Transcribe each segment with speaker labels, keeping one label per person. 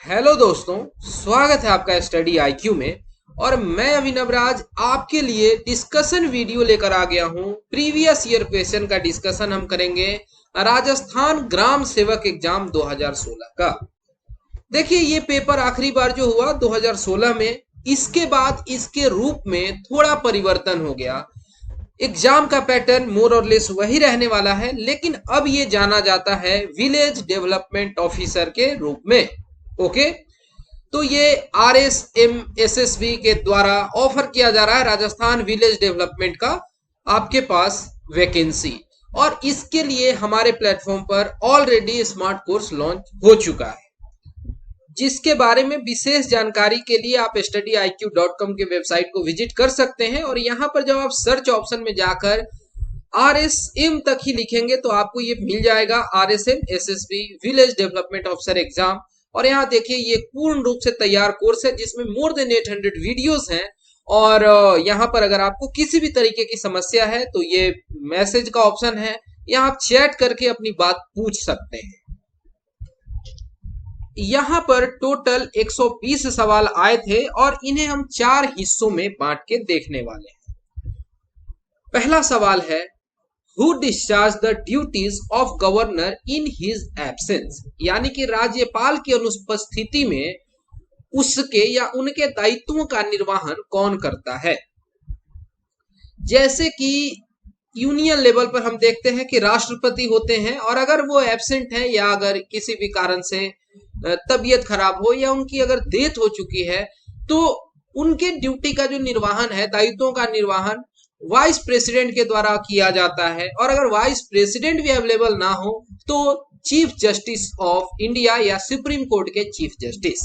Speaker 1: Hello दोस्तों, स्वागत है आपका स्टडी आईक्यू में। और मैं अभिनव राज आपके लिए डिस्कशन वीडियो लेकर आ गया हूं। प्रीवियस ईयर क्वेश्चन का डिस्कशन हम करेंगे राजस्थान ग्राम सेवक एग्जाम 2016 का। देखिए, ये पेपर आखिरी बार जो हुआ 2016 में, इसके बाद इसके रूप में थोड़ा परिवर्तन हो गया। एग्जाम का पैटर्न मोर और लेस वही रहने वाला है, लेकिन अब ये जाना जाता है विलेज डेवलपमेंट ऑफिसर के रूप में। ओके, तो ये RSMSSB के द्वारा ऑफर किया जा रहा है राजस्थान विलेज डेवलपमेंट का आपके पास वैकेंसी। और इसके लिए हमारे प्लेटफॉर्म पर ऑलरेडी स्मार्ट कोर्स लॉन्च हो चुका है, जिसके बारे में विशेष जानकारी के लिए आप studiiq.com के वेबसाइट को विजिट कर सकते हैं। और यहाँ पर जब आप सर्च ऑप्शन में जाकर RSM तक ही लिखेंगे तो आपको ये मिल जाएगा, RSMSSB village development officer exam. और यहाँ देखिए, ये पूर्ण रूप से तैयार कोर्स है जिसमें मोर देन 800 वीडियोस हैं। और यहाँ पर अगर आपको किसी भी तरीके की समस्या है तो ये मैसेज का ऑप्शन है, यहाँ आप चैट करके अपनी बात पूछ सकते हैं। यहाँ पर टोटल 120 सवाल आए थे और इन्हें हम 4 हिस्सों में बांट के देखने वाले हैं। पहला सवाल है, who discharge the duties of governor in his absence, यानी कि राज्यपाल की अनुपस्थिति में उसके या उनके दायित्वों का निर्वहन कौन करता है। जैसे कि यूनियन लेवल पर हम देखते हैं कि राष्ट्रपति होते हैं, और अगर वो एब्सेंट है या अगर किसी भी कारण से तबीयत खराब हो या उनकी अगर डेथ हो चुकी है, तो उनके ड्यूटी का जो निर्वहन है, दायित्वों का निर्वहन वाइस प्रेसिडेंट के द्वारा किया जाता है। और अगर वाइस प्रेसिडेंट भी अवेलेबल ना हो तो चीफ जस्टिस ऑफ इंडिया या सुप्रीम कोर्ट के चीफ जस्टिस।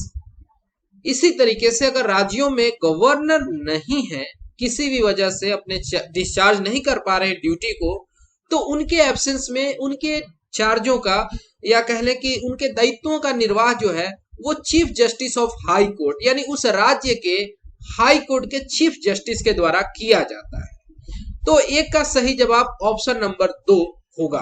Speaker 1: इसी तरीके से अगर राज्यों में गवर्नर नहीं है, किसी भी वजह से अपने डिस्चार्ज नहीं कर पा रहे ड्यूटी को, तो उनके एब्सेंस में उनके चार्जों का या कह लें कि उनके दायित्वों का निर्वाह जो है वो chief justice of high court, यानी उस राज्य के हाई कोर्ट के चीफ जस्टिस के द्वारा किया जाता है। तो एक का सही जवाब ऑप्शन नंबर 2 होगा।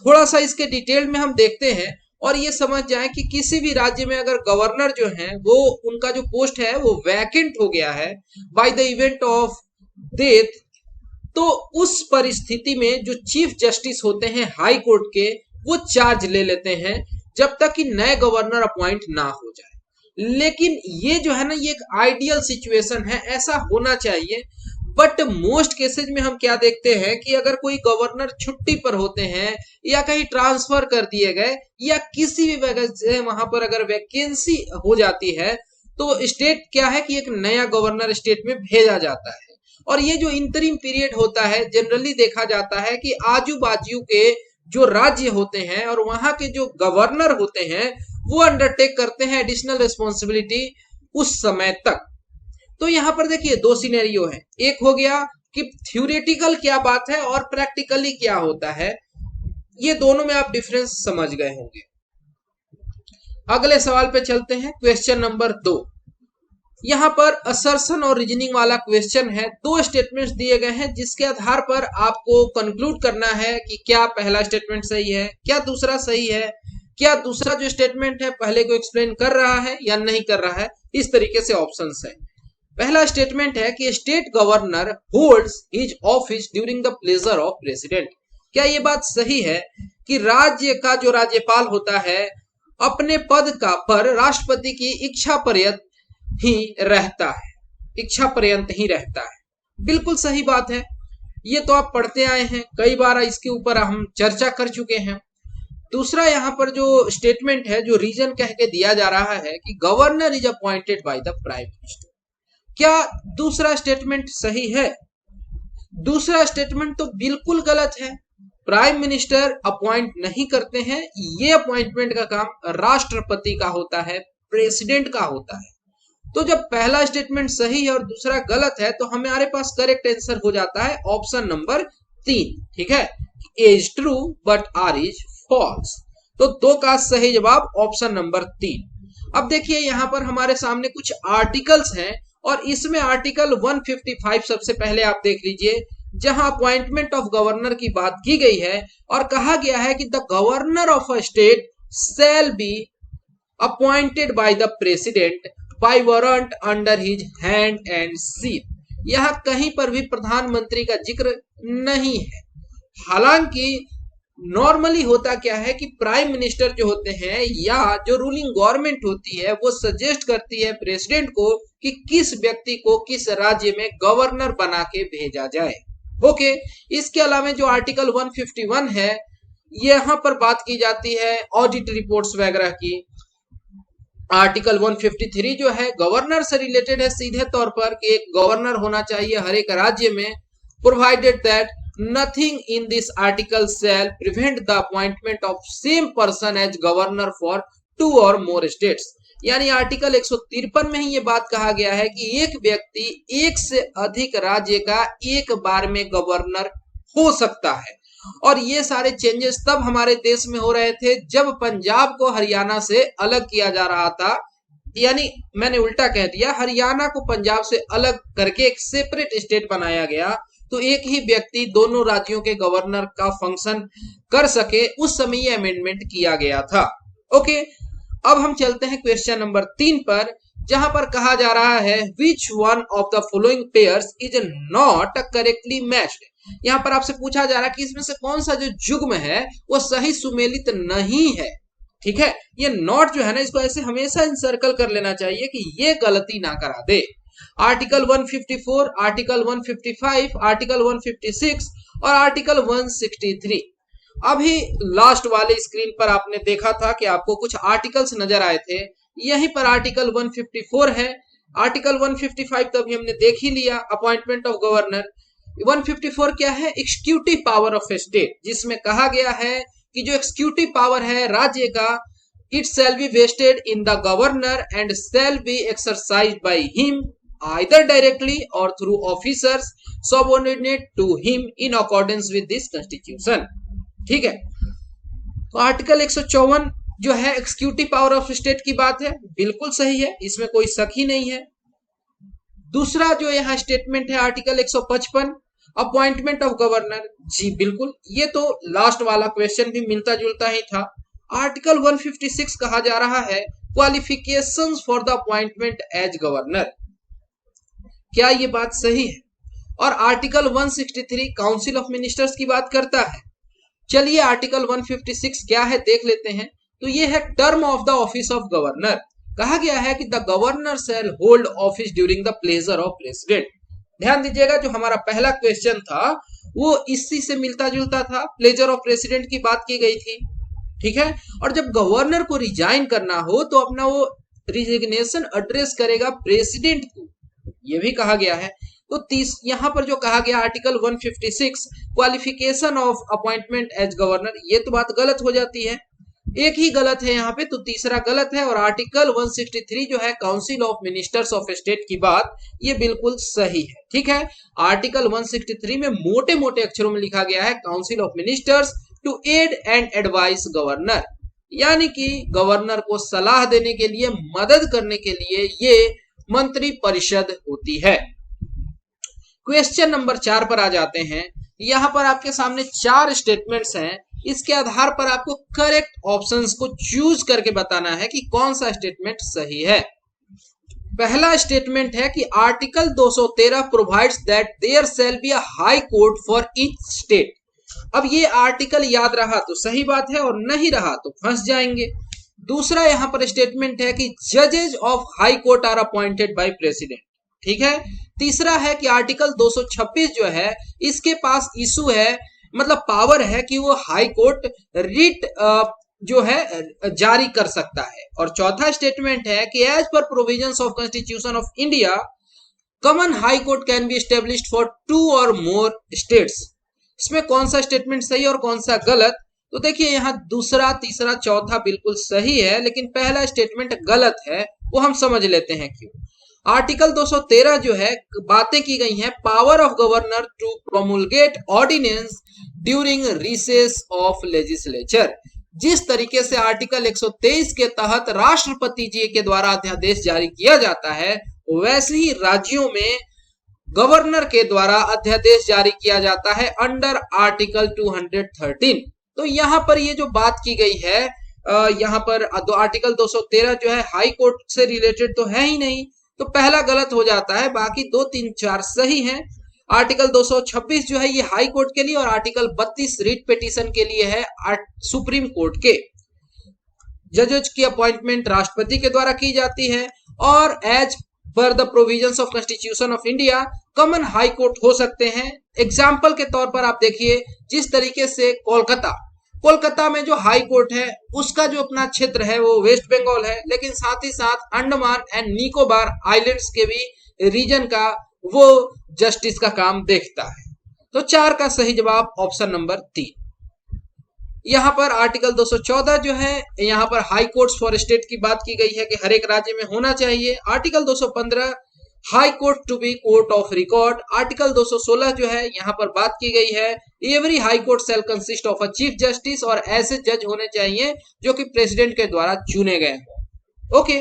Speaker 1: थोड़ा सा इसके डिटेल में हम देखते हैं और ये समझ जाएं कि किसी भी राज्य में अगर गवर्नर जो है वो उनका जो पोस्ट है वो वैकेंट हो गया है by the event of death, तो उस परिस्थिति में जो चीफ जस्टिस होते हैं हाई कोर्ट के, वो चार्ज ले लेते हैं जब तक कि नए गवर्नर अपॉइंट ना हो जाए। लेकिन ये जो है ना, ये एक आइडियल सिचुएशन है, ऐसा होना चाहिए। बट मोस्ट केसेज में हम क्या देखते हैं कि अगर कोई गवर्नर छुट्टी पर होते हैं या कहीं ट्रांसफर कर दिए गए या किसी भी वजह से वहां पर अगर वैकेंसी हो जाती है, तो स्टेट क्या है कि एक नया गवर्नर स्टेट में भेजा जाता है। और ये जो इंतरिम पीरियड होता है, जनरली देखा जाता है कि आजू बाजू के जो राज्य होते हैं और वहां के जो गवर्नर होते हैं वो अंडरटेक करते हैं एडिशनल रिस्पॉन्सिबिलिटी उस समय तक। तो यहां पर देखिए 2 सिनेरियो है, एक हो गया कि थ्योरेटिकल क्या बात है और प्रैक्टिकली क्या होता है, ये दोनों में आप डिफरेंस समझ गए होंगे। अगले सवाल पे चलते हैं, क्वेश्चन नंबर 2। यहां पर असर्शन और रीजनिंग वाला क्वेश्चन है। 2 स्टेटमेंट्स दिए गए हैं जिसके आधार पर आपको कंक्लूड करना है कि क्या पहला स्टेटमेंट सही है, क्या दूसरा सही है, क्या दूसरा जो स्टेटमेंट है पहले को एक्सप्लेन कर रहा है या नहीं कर रहा है। इस तरीके से ऑप्शंस है। पहला स्टेटमेंट है कि state governor holds his office during the pleasure of president. क्या ये बात सही है कि राज्य का जो राज्यपाल होता है अपने पद का पर राष्ट्रपति की इच्छा पर्यंत ही रहता है, इच्छा पर्यंत ही रहता है? बिल्कुल सही बात है, ये तो आप पढ़ते आए हैं, कई बार इसके ऊपर हम चर्चा कर चुके हैं। दूसरा यहाँ पर जो स्टेटमेंट है, जो रीजन कह के दिया जा रहा है कि governor is appointed by the prime minister. क्या दूसरा स्टेटमेंट सही है? दूसरा स्टेटमेंट तो बिल्कुल गलत है। प्राइम मिनिस्टर अपॉइंट नहीं करते हैं, ये अपॉइंटमेंट का काम राष्ट्रपति का होता है, प्रेसिडेंट का होता है। तो जब पहला स्टेटमेंट सही है और दूसरा गलत है तो हमारे पास करेक्ट आंसर हो जाता है ऑप्शन नंबर 3। ठीक है, A is true but R is false. तो 2 का सही जवाब ऑप्शन नंबर 3। अब देखिए, यहां पर हमारे सामने कुछ आर्टिकल्स हैं और इसमें आर्टिकल 155 सबसे पहले आप देख लीजिए, जहां अपॉइंटमेंट ऑफ गवर्नर की बात की गई है और कहा गया है कि the governor of a state shall be appointed by the president bye warrant under his hand and seal. यह कहीं पर भी प्रधानमंत्री का जिक्र नहीं है। हालांकि नॉर्मली होता क्या है कि प्राइम मिनिस्टर जो होते हैं या जो रूलिंग गवर्नमेंट होती है वो सजेस्ट करती है प्रेसिडेंट को कि किस व्यक्ति को किस राज्य में गवर्नर बना के भेजा जाए। ओके, इसके अलावा जो आर्टिकल 151 है यहां पर बात की जाती है ऑडिट रिपोर्ट्स वगैरह की। आर्टिकल 153 जो है गवर्नर से रिलेटेड है सीधे तौर पर कि एक गवर्नर होना चाहिए हर एक राज्य में, provided that nothing in this article shall prevent the appointment of same person as governor for 2 or more states। यानी आर्टिकल 153 में ही ये बात कहा गया है कि एक व्यक्ति एक से अधिक राज्य का एक बार में गवर्नर हो सकता है। और ये सारे चेंजेस तब हमारे देश में हो रहे थे जब पंजाब को हरियाणा से अलग किया जा रहा था, यानी मैंने उल्टा कह दिया, हरियाणा को पंजाब से अलग करके एक सेपरेट स्टेट बनाया गया तो एक ही व्यक्ति दोनों राज्यों के गवर्नर का फंक्शन कर सके, उस समय ये अमेंडमेंट किया गया था। ओके, अब हम चलते हैं क्वेश्चन नंबर 3 पर, जहां पर कहा जा रहा है which one of the following pairs is not correctly matched. यहां पर आपसे पूछा जा रहा है कि इसमें से कौन सा जो युग्म है वो सही सुमेलित नहीं है। ठीक है, ये नॉट जो है ना इसको ऐसे हमेशा इंसर्कल कर लेना चाहिए कि ये गलती ना करा दे। आर्टिकल 154, आर्टिकल 155, आर्टिकल 156 और आर्टिकल 163। अभी लास्ट वाले स्क्रीन पर आपने देखा था कि आपको कुछ आर्टिकल्स नजर आए थे, यहीं पर आर्टिकल 154 है। आर्टिकल 155 तो अभी हमने देख ही लिया, अपॉइंटमेंट ऑफ गवर्नर। 154 क्या है? एक्सिक्यूटिव पावर ऑफ स्टेट, जिसमें कहा गया है कि जो एक्सिक्यूटिव पावर है राज्य का, it shall be vested in the governor and shall be exercised by him either directly or through officers subordinate to him in accordance with this constitution। ठीक है, तो आर्टिकल 154 जो है एक्सिक्यूटिव पावर ऑफ स्टेट की बात है, बिल्कुल सही है, इसमें कोई शक ही नहीं है। दूसरा जो यहाँ स्टेटमेंट है आर्टिकल 155 अपॉइंटमेंट ऑफ गवर्नर, जी बिल्कुल, ये तो लास्ट वाला क्वेश्चन भी मिलता जुलता ही था। आर्टिकल 156 कहा जा रहा है qualifications for the appointment as governor, क्या ये बात सही है? और आर्टिकल 163 काउंसिल ऑफ मिनिस्टर्स की बात करता है। चलिए आर्टिकल 156 क्या है देख लेते हैं। तो ये है term of the office of governor. कहा गया है कि the governor shall hold office during the pleasure of president. ध्यान दीजिएगा, जो हमारा पहला क्वेश्चन था वो इसी से मिलता जुलता था, प्लेजर ऑफ प्रेसिडेंट की बात की गई थी। ठीक है, और जब गवर्नर को रिजाइन करना हो तो अपना वो रिजिग्नेशन एड्रेस करेगा प्रेसिडेंट को, ये भी कहा गया है। तो यहां पर जो कहा गया article 156 qualification of appointment as governor, ये तो बात गलत हो जाती है, एक ही गलत है यहाँ पे, तो तीसरा गलत है। और आर्टिकल 163 जो है council of ministers of state की बात, ये बिल्कुल सही है। ठीक है, आर्टिकल 163 में मोटे मोटे अक्षरों में लिखा गया है council of ministers to aid and advice governor, यानी कि गवर्नर को सलाह देने के लिए, मदद करने के लिए ये मंत्री परिषद होती है। क्वेश्चन नंबर 4 पर आ जाते हैं। यहां पर आपके सामने 4 स्टेटमेंट्स हैं, इसके आधार पर आपको करेक्ट ऑप्शंस को चूज करके बताना है कि कौन सा स्टेटमेंट सही है। पहला स्टेटमेंट है कि article 213 provides that there shall be a high court for each state. अब ये आर्टिकल याद रहा तो सही बात है, और नहीं रहा तो फंस जाएंगे। दूसरा यहां पर स्टेटमेंट है कि जजेज of high court are appointed by president. ठीक है, तीसरा है कि आर्टिकल 226 जो है इसके पास इशू है, मतलब पावर है कि वो हाई कोर्ट रिट जो है जारी कर सकता है। और चौथा स्टेटमेंट है कि as per provisions of constitution of India common high court can be established for 2 और मोर स्टेट्स। इसमें कौन सा स्टेटमेंट सही और कौन सा गलत? तो देखिए यहाँ दूसरा, तीसरा, चौथा बिल्कुल सही है, लेकिन पहला स्टेटमेंट गलत है, वो हम समझ लेते हैं क्यों। आर्टिकल 213 जो है बातें की गई हैं power of governor to promulgate ordinance during recess of legislature. जिस तरीके से आर्टिकल 123 के तहत राष्ट्रपति जी के द्वारा अध्यादेश जारी किया जाता है, वैसे ही राज्यों में गवर्नर के द्वारा अध्यादेश जारी किया जाता है अंडर आर्टिकल 213। तो यहां पर ये जो बात की गई है यहाँ पर आर्टिकल 213 जो है हाई कोर्ट से रिलेटेड तो है ही नहीं, तो पहला गलत हो जाता है, बाकी 2, 3, 4 सही हैं। आर्टिकल 226 जो है ये हाई कोर्ट के लिए, और आर्टिकल 32 रिट पिटीशन के लिए है सुप्रीम कोर्ट के। जजेस की अपॉइंटमेंट राष्ट्रपति के द्वारा की जाती है, और as per the provisions of constitution of India common high court हो सकते हैं। एग्जाम्पल के तौर पर आप देखिए, जिस तरीके से कोलकाता में जो हाई कोर्ट है उसका जो अपना क्षेत्र है वो वेस्ट बंगाल है, लेकिन साथ ही साथ अंडमान एंड निकोबार आइलैंड्स के भी रीजन का वो जस्टिस का काम देखता है। तो 4 का सही जवाब ऑप्शन नंबर 3। यहाँ पर आर्टिकल 214 जो है, यहाँ पर हाई कोर्ट्स फॉर स्टेट की बात की गई है कि हर एक राज्य में होना चाहिए। Article 215 high court to be court of record. Article 216 जो है यहाँ पर बात की गई है every high court shall consist of a chief justice, और ऐसे जज होने चाहिए जो कि प्रेसिडेंट के द्वारा चुने गए हों। Okay,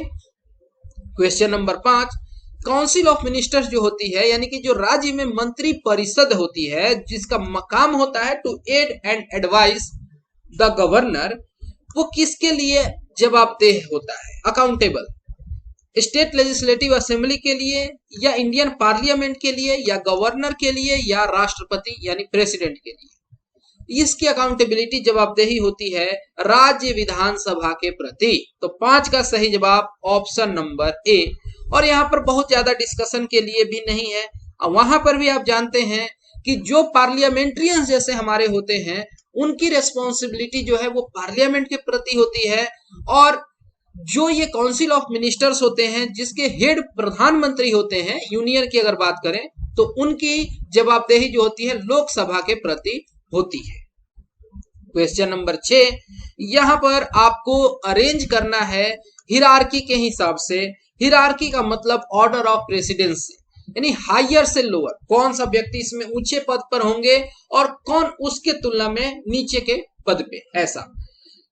Speaker 1: question number 5, council of ministers जो होती है, यानी कि जो राज्य में मंत्री परिषद होती है जिसका काम होता है to aid and advice the governor, वो किसके लिए जवाबदेह होता है, अकाउंटेबल? स्टेट लेजिस्लेटिव असेंबली के लिए, या इंडियन पार्लियामेंट के लिए, या गवर्नर के लिए, या राष्ट्रपति यानी प्रेसिडेंट के लिए? इसकी अकाउंटेबिलिटी जवाबदेही होती है राज्य विधानसभा के प्रति। तो 5 का सही जवाब ऑप्शन नंबर ए। और यहाँ पर बहुत ज्यादा डिस्कशन के लिए भी नहीं है, वहां पर भी आप जानते हैं कि जो पार्लियामेंट्रियंस जैसे हमारे होते हैं उनकी रेस्पॉन्सिबिलिटी जो है वो पार्लियामेंट के प्रति होती है, और जो ये काउंसिल ऑफ मिनिस्टर्स होते हैं जिसके हेड प्रधानमंत्री होते हैं यूनियन की अगर बात करें, तो उनकी जवाबदेही जो होती है लोकसभा के प्रति होती है। क्वेश्चन नंबर 6, यहां पर आपको अरेंज करना है हिरार्की के हिसाब से। हिरार्की का मतलब ऑर्डर ऑफ प्रेसिडेंसी, यानी हायर से लोअर, कौन सा व्यक्ति इसमें ऊंचे पद पर होंगे और कौन उसके तुलना में नीचे के पद पे, ऐसा।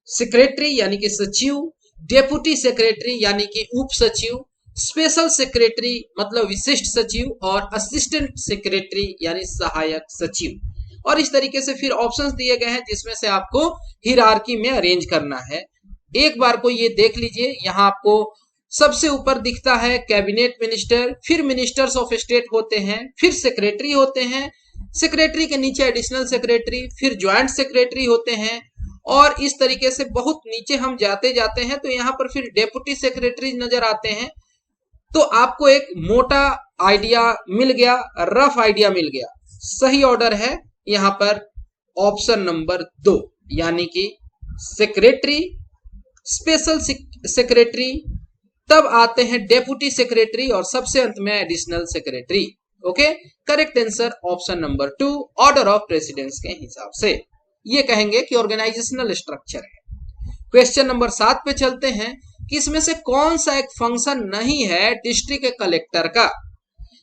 Speaker 1: सेक्रेटरी यानी कि सचिव, डेप्यूटी सेक्रेटरी यानी कि उप सचिव, स्पेशल सेक्रेटरी मतलब विशिष्ट सचिव, और असिस्टेंट सेक्रेटरी यानी सहायक सचिव। और इस तरीके से फिर ऑप्शंस दिए गए हैं जिसमें से आपको हिरार्की में अरेंज करना है। एक बार को ये देख लीजिए, यहाँ आपको सबसे ऊपर दिखता है कैबिनेट मिनिस्टर, फिर मिनिस्टर्स ऑफ स्टेट होते हैं, फिर सेक्रेटरी होते हैं, सेक्रेटरी के नीचे एडिशनल सेक्रेटरी, फिर ज्वाइंट सेक्रेटरी होते हैं, और इस तरीके से बहुत नीचे हम जाते जाते हैं तो यहाँ पर फिर डेप्यूटी सेक्रेटरी नजर आते हैं। तो आपको एक मोटा आइडिया मिल गया, रफ आइडिया मिल गया। सही ऑर्डर है यहाँ पर ऑप्शन नंबर 2, यानी कि सेक्रेटरी, स्पेशल सेक्रेटरी, तब आते हैं डेप्यूटी सेक्रेटरी, और सबसे अंत में additional secretary. Okay, correct answer option number 2, order of precedence के हिसाब से। ये कहेंगे कि ऑर्गेनाइजेशनल स्ट्रक्चर है। क्वेश्चन नंबर 7 पे चलते हैं कि इसमें से कौन सा एक फंक्शन नहीं है डिस्ट्रिक्ट कलेक्टर का?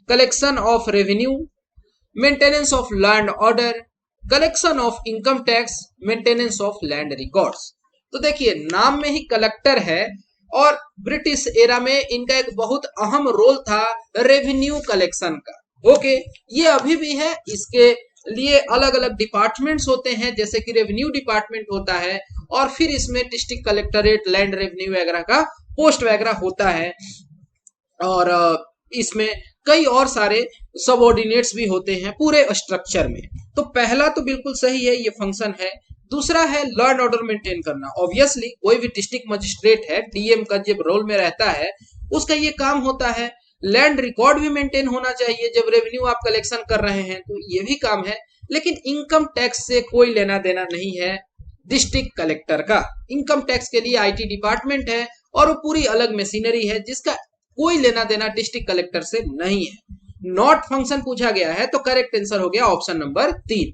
Speaker 1: Collection of revenue, maintenance of land order, collection of income tax, maintenance of land records. तो देखिए, नाम में ही कलेक्टर है, और ब्रिटिश एरा में इनका एक बहुत अहम रोल था रेवेन्यू कलेक्शन का। ओके, ये अभी भी है, इसके लिए अलग अलग डिपार्टमेंट्स होते हैं, जैसे कि रेवेन्यू डिपार्टमेंट होता है, और फिर इसमें डिस्ट्रिक्ट कलेक्टरेट, लैंड रेवेन्यू वगैरह का पोस्ट वगैरह होता है, और इसमें कई और सारे सबऑर्डिनेट्स भी होते हैं पूरे स्ट्रक्चर में। तो पहला तो बिल्कुल सही है, ये फंक्शन है। दूसरा है लॉ एंड ऑर्डर मेंटेन करना। ऑब्वियसली कोई भी डिस्ट्रिक्ट मजिस्ट्रेट है, डीएम का जब रोल में रहता है उसका ये काम होता है। लैंड रिकॉर्ड भी मेंटेन होना चाहिए जब रेवेन्यू आप कलेक्शन कर रहे हैं, तो ये भी काम है। लेकिन इनकम टैक्स से कोई लेना देना नहीं है डिस्ट्रिक्ट कलेक्टर का। इनकम टैक्स के लिए आईटी डिपार्टमेंट है, और वो पूरी अलग मशीनरी है जिसका कोई लेना देना डिस्ट्रिक्ट कलेक्टर से नहीं है। नॉट फंक्शन पूछा गया है, तो करेक्ट आंसर हो गया ऑप्शन नंबर 3।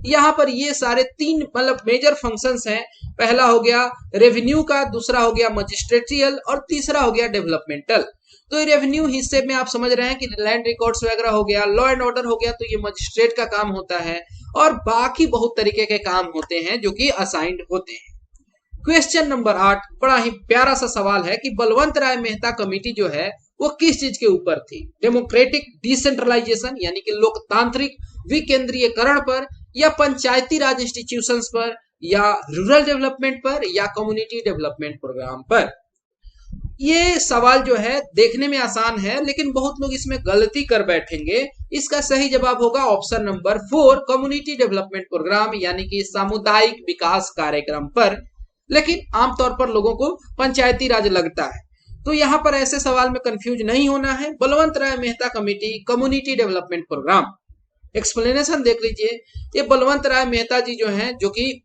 Speaker 1: यहाँ पर ये सारे 3 मतलब मेजर फंक्शंस हैं। पहला हो गया रेवेन्यू का, दूसरा हो गया मजिस्ट्रेटियल, और तीसरा हो गया डेवलपमेंटल। तो ये रेवेन्यू हिस्से में आप समझ रहे हैं कि लैंड रिकॉर्ड्स वगैरह हो गया, लॉ एंड ऑर्डर हो गया, तो ये मजिस्ट्रेट का काम होता है, और बाकी बहुत तरीके के काम होते हैं जो कि असाइंड होते हैं। क्वेश्चन नंबर 8 बड़ा ही प्यारा सा सवाल है कि बलवंत राय मेहता कमेटी जो है वो किस चीज के ऊपर थी? डेमोक्रेटिक डिसेंट्रलाइजेशन यानी कि लोकतांत्रिक विकेंद्रीयकरण पर, या पंचायती राज इंस्टीट्यूशंस पर, या रूरल डेवलपमेंट पर या कम्युनिटी डेवलपमेंट प्रोग्राम पर? ये सवाल जो है देखने में आसान है, लेकिन बहुत लोग इसमें गलती कर बैठेंगे। इसका सही जवाब होगा option number 4, community development programme, यानी कि सामुदायिक विकास कार्यक्रम पर। लेकिन आमतौर पर लोगों को पंचायती राज लगता है, तो यहाँ पर ऐसे सवाल में कंफ्यूज नहीं होना है। Balwant Rai Mehta committee community development programme. Explanation देख लीजिए। ये बलवंत राय मेहता जी जो हैं, जो कि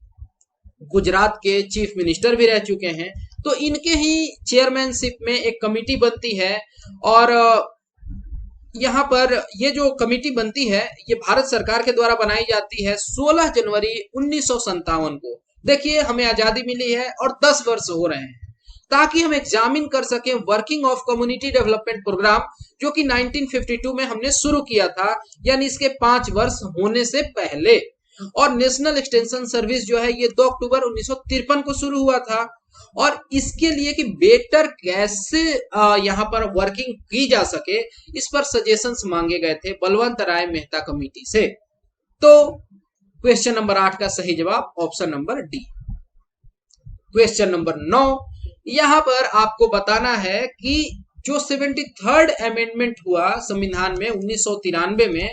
Speaker 1: गुजरात के चीफ मिनिस्टर भी रह चुके हैं, तो इनके ही चेयरमैनशिप में एक कमेटी बनती है। और यहाँ पर ये जो कमेटी बनती है, ये भारत सरकार के द्वारा बनाई जाती है 16 जनवरी 1957 को। देखिए, हमें आजादी मिली है और 10 वर्ष हो रहे हैं, ताकि हम एग्जामिन कर सकें working of community development programme, जो कि 1952 में हमने शुरू किया था, यानी इसके 5 वर्ष होने से पहले। और नेशनल एक्सटेंशन सर्विस जो है, ये 2 अक्टूबर 1953 को शुरू हुआ था। और इसके लिए कि बेटर कैसे यहाँ पर वर्किंग की जा सके, इस पर सजेशंस मांगे गए थे बलवंत राय मेहता कमेटी से। तो क्वेश्चन नंबर 8 का सही जवाब option number D. Question number 9, यहां पर आपको बताना है कि जो 73rd अमेंडमेंट हुआ संविधान में 1993 में,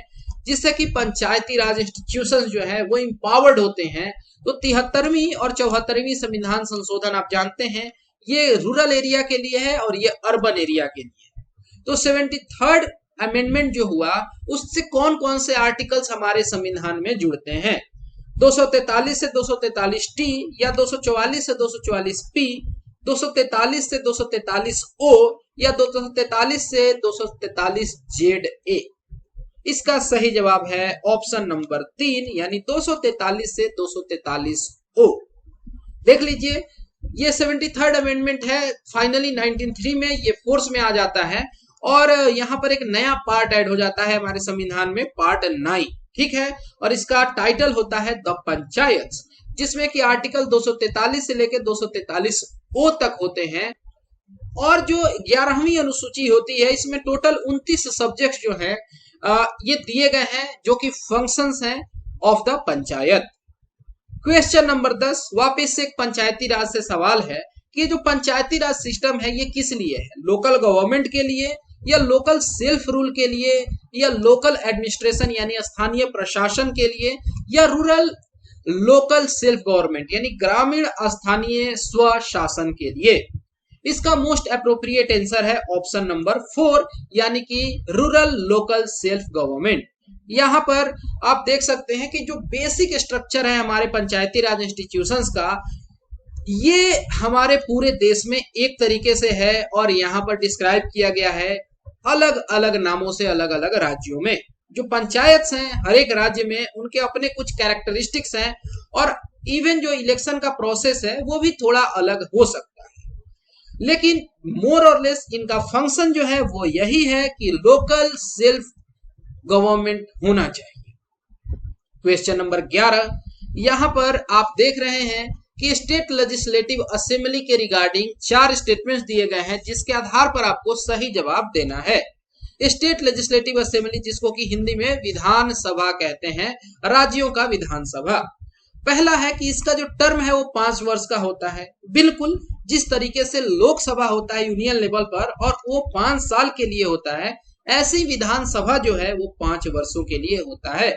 Speaker 1: जिससे कि पंचायती राज इंस्टीट्यूशन जो है वो इंपावर्ड होते हैं। तो 73वीं और 74वीं संविधान संशोधन आप जानते हैं, ये रूरल एरिया के लिए है और ये अर्बन एरिया के लिए है। तो 73rd अमेंडमेंट जो हुआ, उससे कौन कौन से आर्टिकल्स हमारे संविधान में जुड़ते हैं? 243 से 243 टी, या 244 से 244 पी, 243 से 243 ओ, या 243 से 243 जेड ए। इसका सही जवाब है ऑप्शन नंबर 3, यानी 243 से 243 ओ। देख लीजिए, ये 73rd अमेंडमेंट है, फाइनली 1903 में ये फोर्स में आ जाता है। और यहाँ पर एक नया पार्ट ऐड हो जाता है हमारे संविधान में, पार्ट 9, ठीक है। और इसका टाइटल होता है द पंचायत, जिसमें कि आर्टिकल 243 से लेकर 243 ओ तक होते हैं। और जो 11वीं अनुसूची होती है, इसमें टोटल 29 सब्जेक्ट जो है ये दिए गए हैं, जो कि फंक्शंस हैं of the panchayat. Question number 10, वापस से एक पंचायती राज से सवाल है कि जो पंचायती राज सिस्टम है, ये किस लिए है? लोकल गवर्नमेंट के लिए, या लोकल सेल्फ रूल के लिए, या लोकल एडमिनिस्ट्रेशन यानी स्थानीय प्रशासन के लिए, या रूरल लोकल सेल्फ गवर्नमेंट यानी ग्रामीण स्थानीय स्वशासन के लिए? इसका मोस्ट अप्रोप्रिएट आंसर है ऑप्शन नंबर 4, यानी कि रूरल लोकल सेल्फ गवर्नमेंट। यहां पर आप देख सकते हैं कि जो बेसिक स्ट्रक्चर है हमारे पंचायती राज इंस्टीट्यूशंस का, ये हमारे पूरे देश में एक तरीके से है, और यहाँ पर डिस्क्राइब किया गया है अलग अलग नामों से अलग अलग राज्यों में। जो पंचायत हैं हर एक राज्य में, उनके अपने कुछ कैरेक्टरिस्टिक्स हैं, और इवन जो इलेक्शन का प्रोसेस है वो भी थोड़ा अलग हो सकता है, लेकिन मोर और लेस इनका फंक्शन जो है वो यही है कि लोकल सेल्फ गवर्नमेंट होना चाहिए। क्वेश्चन नंबर 11, यहां पर आप देख रहे हैं कि स्टेट लेजिस्लेटिव असेंबली के रिगार्डिंग 4 स्टेटमेंट्स दिए गए हैं, जिसके आधार पर आपको सही जवाब देना है। स्टेट लेजिस्लेटिव असेंबली, जिसको कि हिंदी में विधान सभा कहते हैं, राज्यों का विधानसभा। पहला है कि इसका जो टर्म है वो 5 वर्ष का होता है, बिल्कुल जिस तरीके से लोकसभा होता है यूनियन लेवल पर, और वो 5 साल के लिए होता है, ऐसी विधानसभा जो है वो 5 वर्षों के लिए होता है।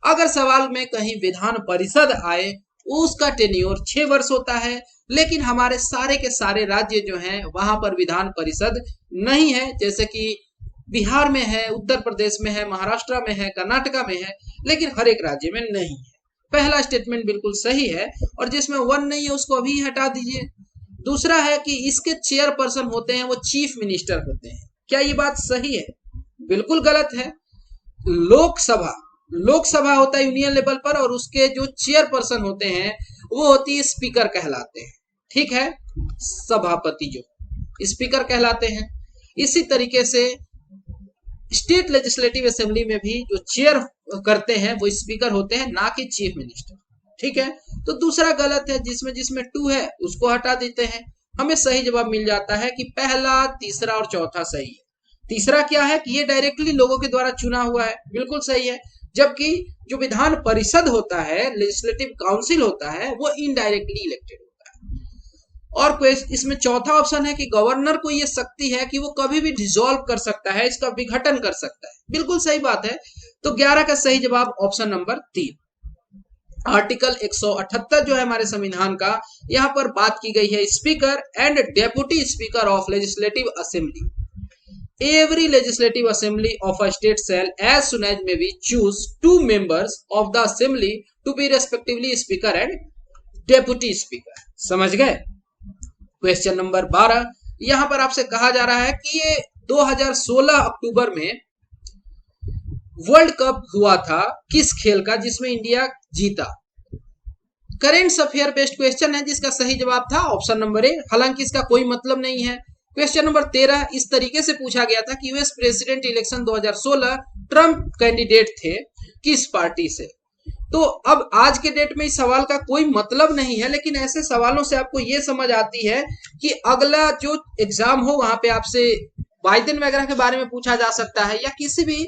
Speaker 1: अगर सवाल में कहीं विधान परिषद आए, उसका टेन्योर 6 वर्ष होता है, लेकिन हमारे सारे के सारे राज्य जो हैं वहां पर विधान परिषद नहीं है, जैसे कि बिहार में है, उत्तर प्रदेश में है, महाराष्ट्र में है, कर्नाटका में है, लेकिन हर एक राज्य में नहीं है। पहला स्टेटमेंट बिल्कुल सही है, और जिसमें 1 नहीं है उसको अभी हटा दीजिए। दूसरा है कि इसके चेयरपर्सन होते हैं वो चीफ मिनिस्टर होते हैं। क्या ये बात सही है? बिल्कुल गलत है। लोकसभा होता है यूनियन लेवल पर, और उसके जो चेयरपर्सन होते हैं वो होती है स्पीकर कहलाते हैं, ठीक है, सभापति जो स्पीकर कहलाते हैं। इसी तरीके से स्टेट लेजिस्लेटिव असेंबली में भी जो चेयर करते हैं वो स्पीकर होते हैं, ना कि चीफ मिनिस्टर, ठीक है। तो दूसरा गलत है, जिसमें 2 है उसको हटा देते हैं। हमें सही जवाब मिल जाता है कि पहला, तीसरा और चौथा सही है। तीसरा क्या है कि ये डायरेक्टली लोगों के द्वारा चुना हुआ है, बिल्कुल सही है। जबकि जो विधान परिषद होता है, लेजिस्लेटिव काउंसिल होता है, वो इनडायरेक्टली इलेक्टेड होता है। और इसमें चौथा ऑप्शन है कि गवर्नर को ये शक्ति है कि वो कभी भी डिसॉल्व कर सकता है, इसका विघटन कर सकता है। बिल्कुल सही बात है। तो 11 का सही जवाब ऑप्शन नंबर 3। आर्टिकल 178 जो है हमारे संविधान का, यहां पर बात की गई है speaker and deputy speaker of legislative assembly. Every legislative assembly of a state shall as soon as may be choose 2 members of the assembly to be respectively speaker and deputy speaker। समझ गए। Question number 12, यहां पर आपसे कहा जा रहा है कि ये 2016 अक्टूबर में वर्ल्ड कप हुआ था किस खेल का, जिसमें इंडिया जीता। करेंट अफेयर बेस्ड क्वेश्चन है जिसका सही जवाब था ऑप्शन नंबर ए, हालांकि इसका कोई मतलब नहीं है। क्वेश्चन नंबर 13 इस तरीके से पूछा गया था कि US president election 2016 Trump candidate थे किस पार्टी से। तो अब आज के डेट में इस सवाल का कोई मतलब नहीं है, लेकिन ऐसे सवालों से आपको ये समझ आती है कि अगला जो एग्जाम हो वहां पे आपसे बाइडेन वगैरह के बारे में पूछा जा सकता है, या किसी भी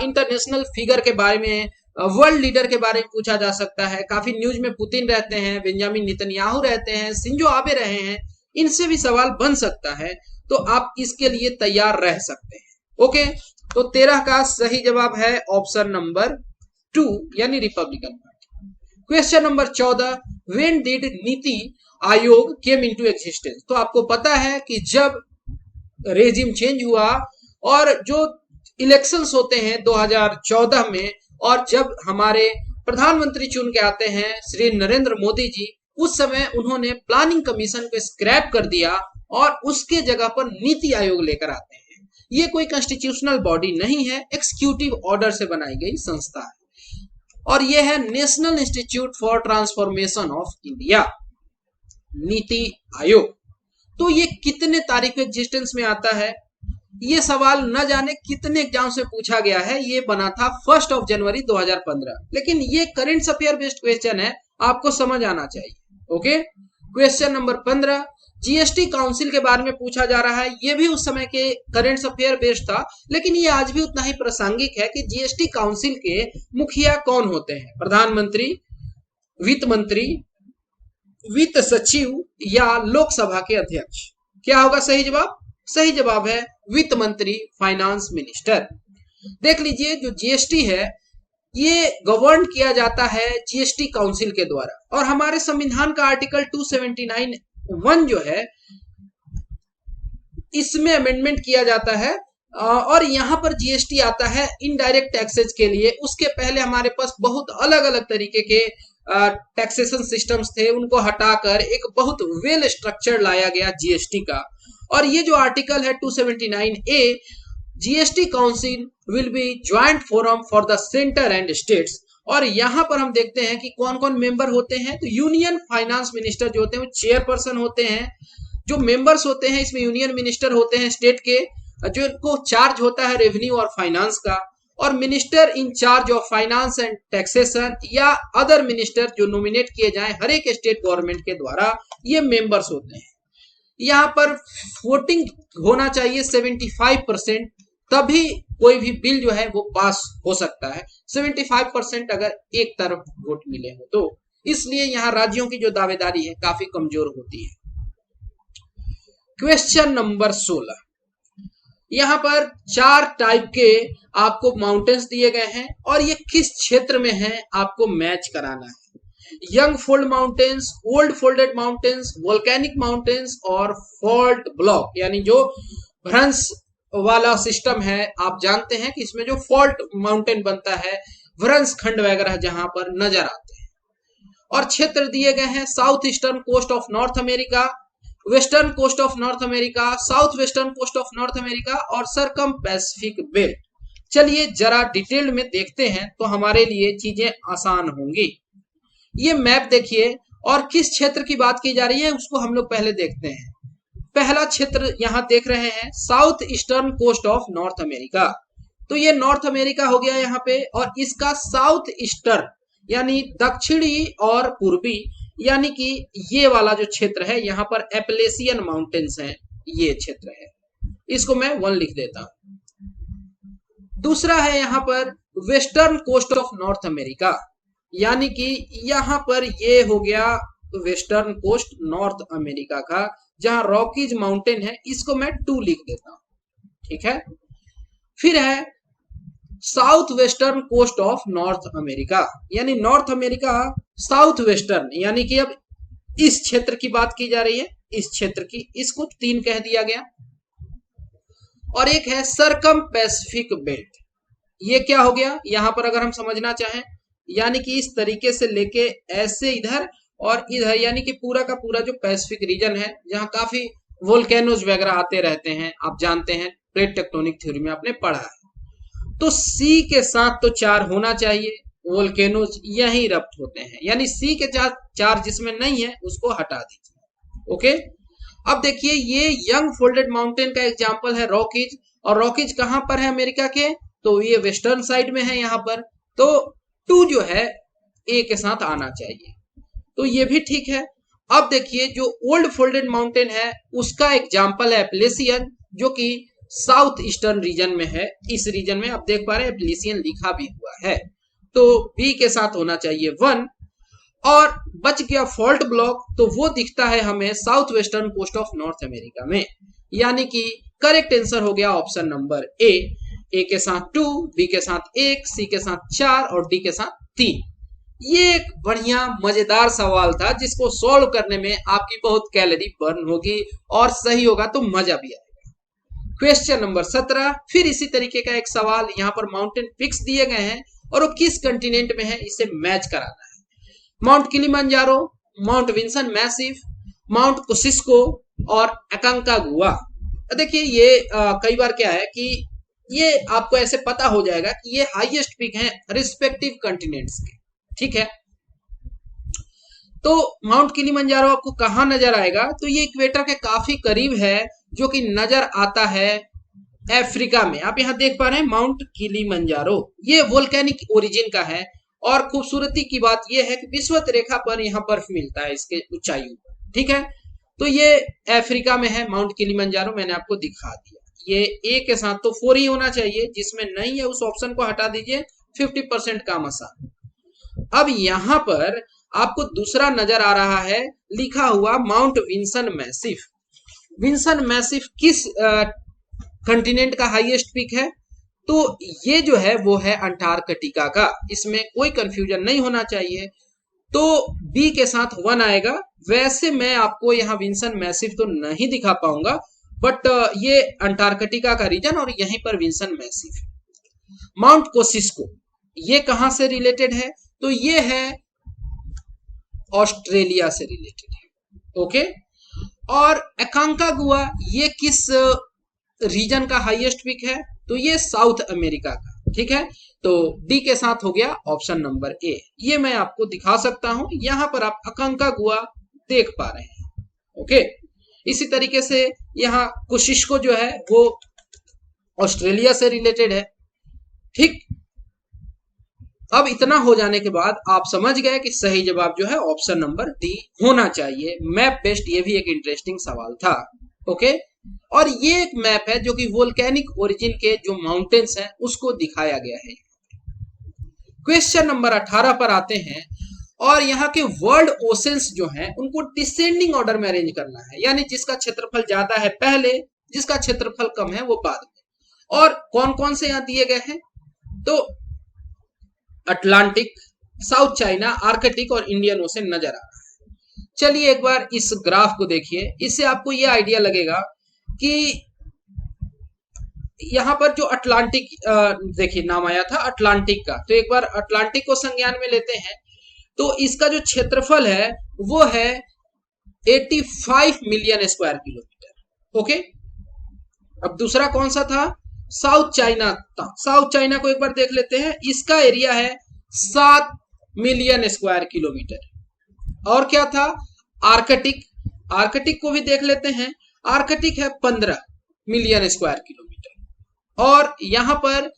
Speaker 1: इंटरनेशनल फिगर के बारे में, वर्ल्ड लीडर के बारे में पूछा जा सकता है। काफी न्यूज में पुतिन रहते हैं, बेंजामिन नेतन्याहू रहते हैं, शिंजो आबे रहे हैं, इनसे भी सवाल बन सकता है। तो आप इसके लिए तैयार रह सकते हैं। ओके, तो 13 का सही जवाब है ऑप्शन नंबर 2 यानी Republican party. Question number 14, when did NITI Aayog came into existence. तो आपको पता है कि जब रेजिम चेंज हुआ और जो इलेक्शंस होते हैं 2014 में, और जब हमारे प्रधानमंत्री चुन के आते हैं श्री नरेंद्र मोदी जी, उस समय उन्होंने प्लानिंग कमीशन को स्क्रैप कर दिया और उसके जगह पर नीति आयोग लेकर आते हैं। ये कोई कॉन्स्टिट्यूशनल बॉडी नहीं है, एक्सिक्यूटिव ऑर्डर से बनाई गई संस्था है, और यह है national institute for transformation of India, NITI Aayog. तो ये कितने तारीख को एग्जिस्टेंस में आता है, ये सवाल न जाने कितने एग्जाम से पूछा गया है। ये बना था 1 जनवरी 2015, लेकिन ये करेंट अफेयर बेस्ड क्वेश्चन है, आपको समझ आना चाहिए। Okay, question number 15, GST council के बारे में पूछा जा रहा है। ये भी उस समय के करेंट अफेयर बेस्ड था, लेकिन ये आज भी उतना ही प्रासंगिक है कि जीएसटी काउंसिल के मुखिया कौन होते हैं, प्रधानमंत्री, वित्त मंत्री, वित्त सचिव या लोकसभा के अध्यक्ष। क्या होगा सही जवाब? सही जवाब है वित्त मंत्री, फाइनेंस मिनिस्टर। देख लीजिए, जो जीएसटी है ये गवर्न किया जाता है जीएसटी काउंसिल के द्वारा, और हमारे संविधान का आर्टिकल 279(1) जो है इसमें अमेंडमेंट किया जाता है, और यहां पर जीएसटी आता है इनडायरेक्ट टैक्सेस के लिए। उसके पहले हमारे पास बहुत अलग अलग तरीके के टैक्सेशन सिस्टम्स थे, उनको हटाकर एक बहुत वेल स्ट्रक्चर लाया गया जीएसटी का। और ये जो आर्टिकल है 279A, GST council will be joint forum for the centre and states. और यहां पर हम देखते हैं कि कौन कौन मेंबर होते हैं। तो यूनियन फाइनेंस मिनिस्टर जो होते हैं वो चेयरपर्सन होते हैं। जो मेंबर्स होते हैं इसमें यूनियन मिनिस्टर होते हैं स्टेट के, जो इनको चार्ज होता है रेवेन्यू और फाइनेंस का, और minister in charge of finance and taxation या अदर मिनिस्टर जो नॉमिनेट किए जाएं हर एक स्टेट गवर्नमेंट के द्वारा, ये मेंबर्स होते हैं। यहाँ पर वोटिंग होना चाहिए 75%, तभी कोई भी बिल जो है वो पास हो सकता है। 75% अगर एक तरफ वोट मिले हो तो, इसलिए यहाँ राज्यों की जो दावेदारी है काफी कमजोर होती है। क्वेश्चन नंबर 16, यहाँ पर 4 टाइप के आपको माउंटेन्स दिए गए हैं और ये किस क्षेत्र में है आपको मैच कराना है। Young fold mountains, old folded mountains, volcanic mountains और फॉल्ट ब्लॉक, यानी जो भ्रंश वाला सिस्टम है। आप जानते हैं कि इसमें जो फॉल्ट माउंटेन बनता है, भ्रंश खंड वगैरह जहां पर नजर आते हैं। और क्षेत्र दिए गए हैं south eastern coast of North America, western coast of North America, south western coast of North America और सरकम पैसिफिक बेल्ट। चलिए जरा डिटेल में देखते हैं तो हमारे लिए चीजें आसान होंगी। ये मैप देखिए, और किस क्षेत्र की बात की जा रही है उसको हम लोग पहले देखते हैं। पहला क्षेत्र यहाँ देख रहे हैं south eastern coast of North America. तो ये नॉर्थ अमेरिका हो गया यहाँ पे, और इसका साउथ ईस्टर्न यानी दक्षिणी और पूर्वी, यानी कि ये वाला जो क्षेत्र है यहाँ पर एपलेसियन माउंटेन्स हैं, ये क्षेत्र है। इसको मैं 1 लिख देता हूं। दूसरा है यहाँ पर western coast of North America, यानी कि यहां पर ये हो गया वेस्टर्न कोस्ट नॉर्थ अमेरिका का, जहां रॉकीज माउंटेन है, इसको मैं 2 लिख देता हूं, ठीक है। फिर है south western coast of North America, यानी नॉर्थ अमेरिका साउथ वेस्टर्न, यानी कि अब इस क्षेत्र की बात की जा रही है, इस क्षेत्र की, इसको 3 कह दिया गया। और एक है सरकम पैसिफिक बेल्ट, ये क्या हो गया यहां पर अगर हम समझना चाहें, यानी कि इस तरीके से लेके ऐसे इधर और इधर, यानी कि पूरा का पूरा जो पैसिफिक रीजन है, जहां काफी वोल्केनोज वगैरह आते रहते हैं, आप जानते हैं प्लेट टेक्टोनिक थ्योरी में आपने पढ़ा है। तो सी के साथ तो 4 होना चाहिए, वोल्केनोज यही रप्ट होते हैं, यानी सी के 4 जिसमें नहीं है उसको हटा दीजिए। ओके, अब देखिए ये यंग फोल्डेड माउंटेन का एग्जांपल है रॉकीज, और रॉकीज कहां पर है अमेरिका के, तो ये वेस्टर्न साइड में है यहाँ पर, तो 2 जो है ए के साथ आना चाहिए, तो ये भी ठीक है। अब देखिए जो ओल्ड फोल्डेड माउंटेन है उसका एग्जांपल है एप्लेसियन, जो कि साउथ ईस्टर्न रीजन में है, इस रीजन में आप देख पा रहे हैं एप्लेसियन लिखा भी हुआ है, तो बी के साथ होना चाहिए 1। और बच गया फॉल्ट ब्लॉक, तो वो दिखता है हमें south western coast of North America में, यानी कि करेक्ट आंसर हो गया ऑप्शन नंबर ए के साथ 2, बी के साथ 1, सी के साथ 4 और डी के साथ 3। ये एक बढ़िया मजेदार सवाल था जिसको सॉल्व करने में आपकी बहुत कैलोरी बर्न होगी और सही होगा तो मजा भी आएगा। क्वेश्चन नंबर 17, फिर इसी तरीके का एक सवाल, यहाँ पर माउंटेन पिक्स दिए गए हैं और वो किस कंटिनेंट में है इसे मैच कराना है। Mount Kilimanjaro, Mount Vinson Massif, Mount Kosciuszko और अकांकागुआ। देखिए ये कई बार क्या है कि ये आपको ऐसे पता हो जाएगा कि ये हाईएस्ट पीक हैं रिस्पेक्टिव कंटिनेंट्स के, ठीक है। तो माउंट किलिमंजारो आपको कहां नजर आएगा, तो ये इक्वेटर के काफी करीब है, जो कि नजर आता है अफ्रीका में। आप यहां देख पा रहे हैं माउंट किलिमंजारो, ये वोल्केनिक ओरिजिन का है, और खूबसूरती की बात यह है कि विषुवत रेखा पर यहां बर्फ मिलता है इसके ऊंचाई पर, ठीक है। तो ये अफ्रीका में है माउंट किलिमंजारो, मैंने आपको दिखा दिया। ये ए के साथ तो 4 ही होना चाहिए, जिसमें नहीं है उस ऑप्शन को हटा दीजिए, 50% काम आसान। अब यहां पर आपको दूसरा नजर आ रहा है लिखा हुआ Mount Vinson Massif. Vinson Massif किस कंटिनेंट का हाईएस्ट पीक है, तो ये जो है वो है अंटार्कटिका का, इसमें कोई कंफ्यूजन नहीं होना चाहिए, तो बी के साथ 1 आएगा। वैसे मैं आपको यहाँ विंसन मैसिव तो नहीं दिखा पाऊंगा, बट ये अंटार्कटिका का रीजन और यहीं पर विंसन मैसिव। माउंट कोसिस्को ये कहां से रिलेटेड है, तो ये है ऑस्ट्रेलिया से रिलेटेड है, ओके। और अकांकागुआ ये किस रीजन का हाईएस्ट पीक है, तो ये साउथ अमेरिका का, ठीक है। तो डी के साथ हो गया ऑप्शन नंबर ए, ये मैं आपको दिखा सकता हूं, यहां पर आप अकांकागुआ देख पा रहे हैं, ओके। इसी तरीके से यहाँ कोसिस्को जो है वो ऑस्ट्रेलिया से रिलेटेड है, ठीक। अब इतना हो जाने के बाद आप समझ गए कि सही जवाब जो है ऑप्शन नंबर डी होना चाहिए। मैप बेस्ड ये भी एक इंटरेस्टिंग सवाल था, ओके। और ये एक मैप है जो कि वोल्केनिक ओरिजिन के जो माउंटेन्स हैं उसको दिखाया गया है। क्वेश्चन नंबर 18 पर आते हैं, और यहाँ के वर्ल्ड ओशंस जो हैं उनको डिसेंडिंग ऑर्डर में अरेंज करना है, यानी जिसका क्षेत्रफल ज्यादा है पहले, जिसका क्षेत्रफल कम है वो बाद में। और कौन कौन से यहाँ दिए गए हैं, तो अटलांटिक, साउथ चाइना, आर्कटिक और इंडियन ओशन नजर आ रहा है। चलिए एक बार इस ग्राफ को देखिए, इससे आपको यह आइडिया लगेगा कि यहां पर जो अटलांटिक देखिए नाम आया था अटलांटिक का, तो एक बार अटलांटिक को संज्ञान में लेते हैं, तो इसका जो क्षेत्रफल है वो है 85 मिलियन स्क्वायर किलोमीटर, ओके। अब दूसरा कौन सा था, साउथ चाइना था। साउथ चाइना को एक बार देख लेते हैं, इसका एरिया है 7 मिलियन स्क्वायर किलोमीटर। और क्या था, आर्कटिक, आर्कटिक को भी देख लेते हैं, आर्कटिक है 15 मिलियन स्क्वायर किलोमीटर। और यहां पर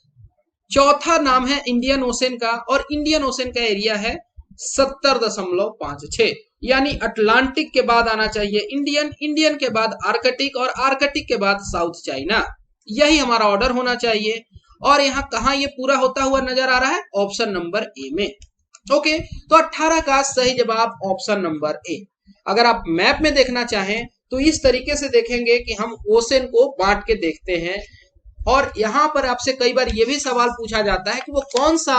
Speaker 1: चौथा नाम है इंडियन ओशन का, और इंडियन ओशन का एरिया है 70.56, यानी अटलांटिक के बाद आना चाहिए इंडियन, इंडियन के बाद आर्कटिक और आर्कटिक के बाद साउथ चाइना, यही हमारा ऑर्डर होना चाहिए। और यहाँ कहाँ ये पूरा होता हुआ नजर आ रहा है? ऑप्शन नंबर ए में। ओके, तो 18 का सही जवाब ऑप्शन नंबर ए। अगर आप मैप में देखना चाहें तो इस तरीके से देखेंगे कि हम ओशन को बांट के देखते हैं, और यहां पर आपसे कई बार यह भी सवाल पूछा जाता है कि वो कौन सा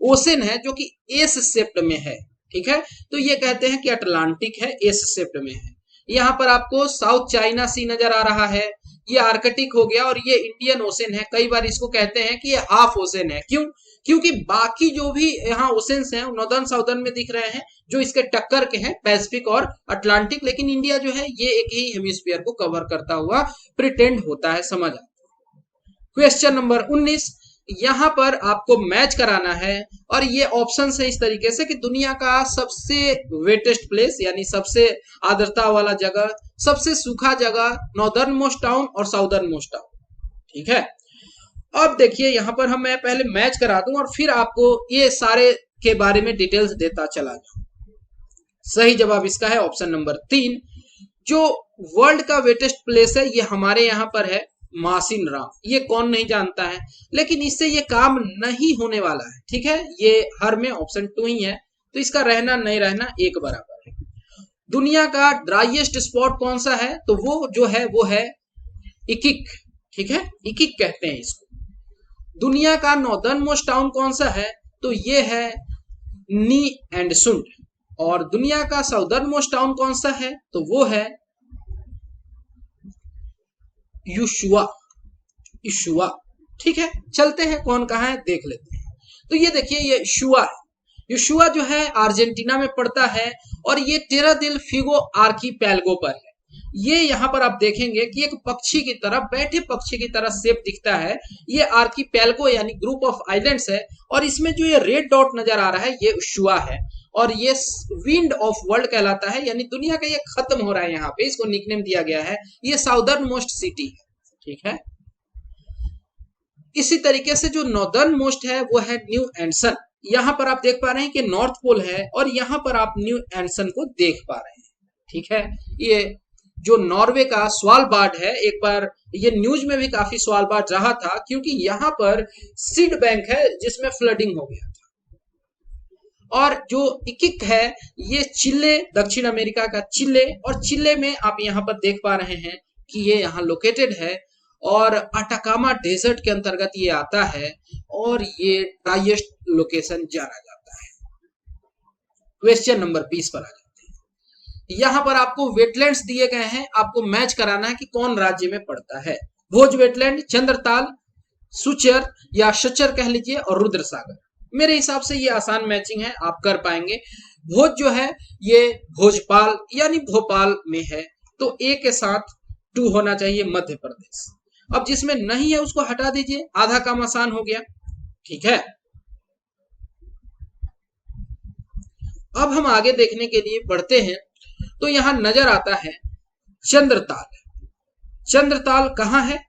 Speaker 1: ओशन है जो कि एस शेप्ड में है। ठीक है, तो ये कहते हैं कि अटलांटिक है, एस शेप्ड में है। यहाँ पर आपको साउथ चाइना सी नजर आ रहा है, ये आर्कटिक हो गया, और ये इंडियन ओशन है। कई बार इसको कहते हैं कि ये हाफ ओशन है। क्यों? क्योंकि बाकी जो भी यहाँ ओशंस हैं नॉर्दर्न साउदर्न में दिख रहे हैं, जो इसके टक्कर के हैं पैसिफिक और अटलांटिक, लेकिन इंडिया जो है ये एक ही हेमिस्फीयर को कवर करता हुआ प्रिटेंड होता है। समझ आए? क्वेश्चन नंबर 19, यहां पर आपको मैच कराना है, और ये ऑप्शन है इस तरीके से कि दुनिया का सबसे वेटेस्ट प्लेस यानी सबसे आर्द्रता वाला जगह, सबसे सूखा जगह, नॉर्दर्न मोस्ट टाउन और साउदर्न मोस्ट टाउन। ठीक है, अब देखिए यहां पर मैं पहले मैच करा दूं और फिर आपको ये सारे के बारे में डिटेल्स देता चला जाऊं। सही जवाब इसका है ऑप्शन नंबर 3। जो वर्ल्ड का वेटेस्ट प्लेस है ये हमारे यहाँ पर है मासिन राम। ये कौन नहीं जानता है, लेकिन इससे ये काम नहीं होने वाला है। ठीक है, ये हर में ऑप्शन 2 ही है, तो इसका रहना नहीं रहना एक बराबर है। दुनिया का ड्राइएस्ट स्पॉट कौन सा है? तो वो जो है वो है इकिक। ठीक है, इकिक कहते हैं इसको। दुनिया का नॉर्दर्न मोस्ट टाउन कौन सा है? तो ये है नी एंड सुंड। और दुनिया का साउदर्न मोस्ट टाउन कौन सा है? तो वो है युशुआ। युशुआ। ठीक है, चलते हैं कौन कहाँ है देख लेते हैं। तो ये देखिए ये युशुआ है। युशुआ जो है अर्जेंटीना में पड़ता है, और ये टेरा दिल फिगो आर्कीपेलगो पर है। ये यहाँ पर आप देखेंगे कि एक पक्षी की तरह, बैठे पक्षी की तरह शेप दिखता है। ये आर्कीपेलगो यानी ग्रुप ऑफ आइलैंड्स है, और इसमें जो ये रेड डॉट नजर आ रहा है ये युशुआ है, और ये विंड ऑफ वर्ल्ड कहलाता है, यानी दुनिया का ये खत्म हो रहा है यहाँ पे, इसको निकनेम दिया गया है। ये साउदर्न मोस्ट सिटी है। ठीक है, इसी तरीके से जो नॉर्दर्न मोस्ट है वो है न्यू एंडसन। यहां पर आप देख पा रहे हैं कि नॉर्थ पोल है, और यहां पर आप न्यू एंडसन को देख पा रहे हैं। ठीक है, ये जो नॉर्वे का स्वालबार्ड है, एक बार ये न्यूज में भी काफी स्वालबार्ड रहा था, क्योंकि यहां पर सीड बैंक है जिसमें फ्लडिंग हो गया था। और जो इकिक है ये चिले, दक्षिण अमेरिका का चिले, और चिले में आप यहाँ पर देख पा रहे हैं कि ये यहाँ लोकेटेड है, और अटाकामा डेजर्ट के अंतर्गत ये आता है, और ये ड्राइएस्ट लोकेशन जाना जाता है। क्वेश्चन नंबर 20 पर आ जाते हैं। यहां पर आपको वेटलैंड्स दिए गए हैं, आपको मैच कराना है कि कौन राज्य में पड़ता है। भोज वेटलैंड, चंद्रताल, सुचर या शचर कह लीजिए, और रुद्रसागर। मेरे हिसाब से ये आसान मैचिंग है, आप कर पाएंगे। भोज जो है ये भोजपाल यानी भोपाल में है, तो ए के साथ 2 होना चाहिए, मध्य प्रदेश। अब जिसमें नहीं है उसको हटा दीजिए, आधा काम आसान हो गया। ठीक है, अब हम आगे देखने के लिए बढ़ते हैं, तो यहां नजर आता है चंद्रताल। चंद्रताल कहां है?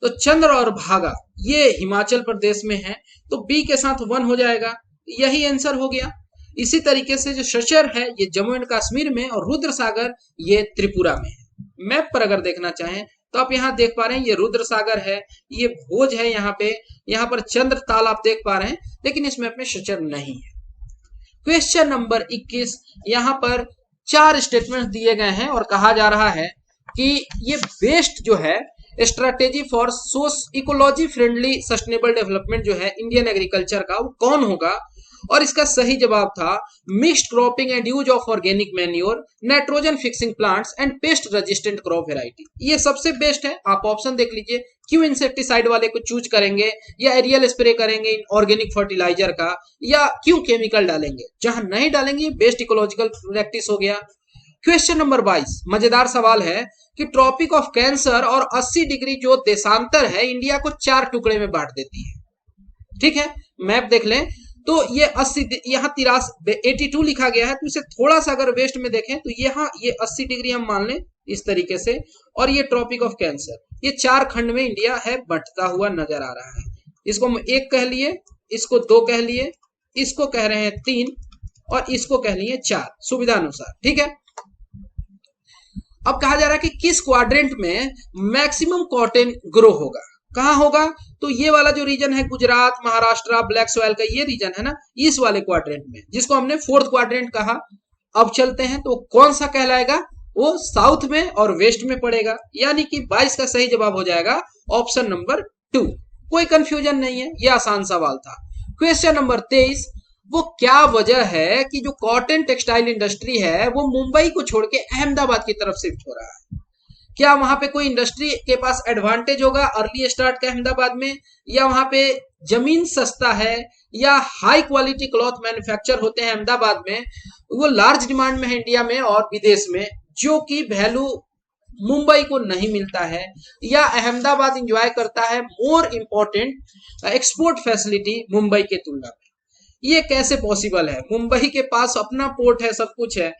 Speaker 1: तो चंद्र और भागा ये हिमाचल प्रदेश में है, तो बी के साथ 1 हो जाएगा, यही आंसर हो गया। इसी तरीके से जो शचर है ये जम्मू एंड कश्मीर में, और रुद्रसागर ये त्रिपुरा में है। मैप पर अगर देखना चाहें तो आप यहाँ देख पा रहे हैं ये रुद्रसागर है, ये भोज है यहाँ पे, यहाँ पर चंद्रताल आप देख पा रहे हैं, लेकिन इस मैप में शचर नहीं है। क्वेश्चन नंबर 21, यहाँ पर 4 स्टेटमेंट दिए गए हैं, और कहा जा रहा है कि ये बेस्ट जो है strategy for ecology friendly sustainable development जो है इंडियन एग्रीकल्चर का, वो कौन होगा? और इसका सही जवाब था mixed cropping and use of organic manure, nitrogen fixing plants and pest resistant crop variety. ये सबसे बेस्ट है। आप ऑप्शन देख लीजिए, क्यों इंसेक्टिसाइड वाले को चूज करेंगे, या एरियल स्प्रे करेंगे ऑर्गेनिक फर्टिलाइजर का, या क्यों केमिकल डालेंगे? जहां नहीं डालेंगे बेस्ट इकोलॉजिकल प्रैक्टिस हो गया। क्वेश्चन नंबर 22, मजेदार सवाल है कि ट्रॉपिक ऑफ कैंसर और 80 डिग्री जो देशांतर है इंडिया को 4 टुकड़े में बांट देती है। ठीक है, मैप देख लें तो ये 80, यहाँ 82 लिखा गया है, तो इसे थोड़ा सा अगर वेस्ट में देखें तो यहाँ ये 80 डिग्री हम मान लें इस तरीके से, और ये ट्रॉपिक ऑफ कैंसर, ये 4 खंड में इंडिया है बंटता हुआ नजर आ रहा है। इसको हम 1 कह लिए, इसको 2 कह लिए, इसको कह रहे हैं 3, और इसको कह लिए 4, सुविधा अनुसार। ठीक है, अब कहा जा रहा है कि किस क्वाड्रेंट में मैक्सिमम कॉटन ग्रो होगा? कहाँ होगा? तो ये वाला जो रीजन है गुजरात, महाराष्ट्र, ब्लैक सॉइल का ये रीजन है ना, इस वाले क्वाड्रेंट में, जिसको हमने फोर्थ क्वाड्रेंट कहा। अब चलते हैं तो कौन सा कहलाएगा? वो साउथ में और वेस्ट में पड़ेगा, यानी कि 22 का सही जवाब हो जाएगा ऑप्शन नंबर 2। कोई कंफ्यूजन नहीं है, ये आसान सवाल था। क्वेश्चन नंबर 23, वो क्या वजह है कि जो कॉटन टेक्सटाइल इंडस्ट्री है वो मुंबई को छोड़ के अहमदाबाद की तरफ शिफ्ट हो रहा है? क्या वहां पे कोई इंडस्ट्री के पास एडवांटेज होगा अर्ली स्टार्ट का अहमदाबाद में, या वहां पे जमीन सस्ता है, या हाई क्वालिटी क्लॉथ मैन्युफैक्चर होते हैं अहमदाबाद में, वो लार्ज डिमांड में है इंडिया में और विदेश में, जो कि वैल्यू मुंबई को नहीं मिलता है, या अहमदाबाद इंजॉय करता है more important export facility Mumbai के तुलना में? ये कैसे पॉसिबल है? मुंबई के पास अपना पोर्ट है, सब कुछ है।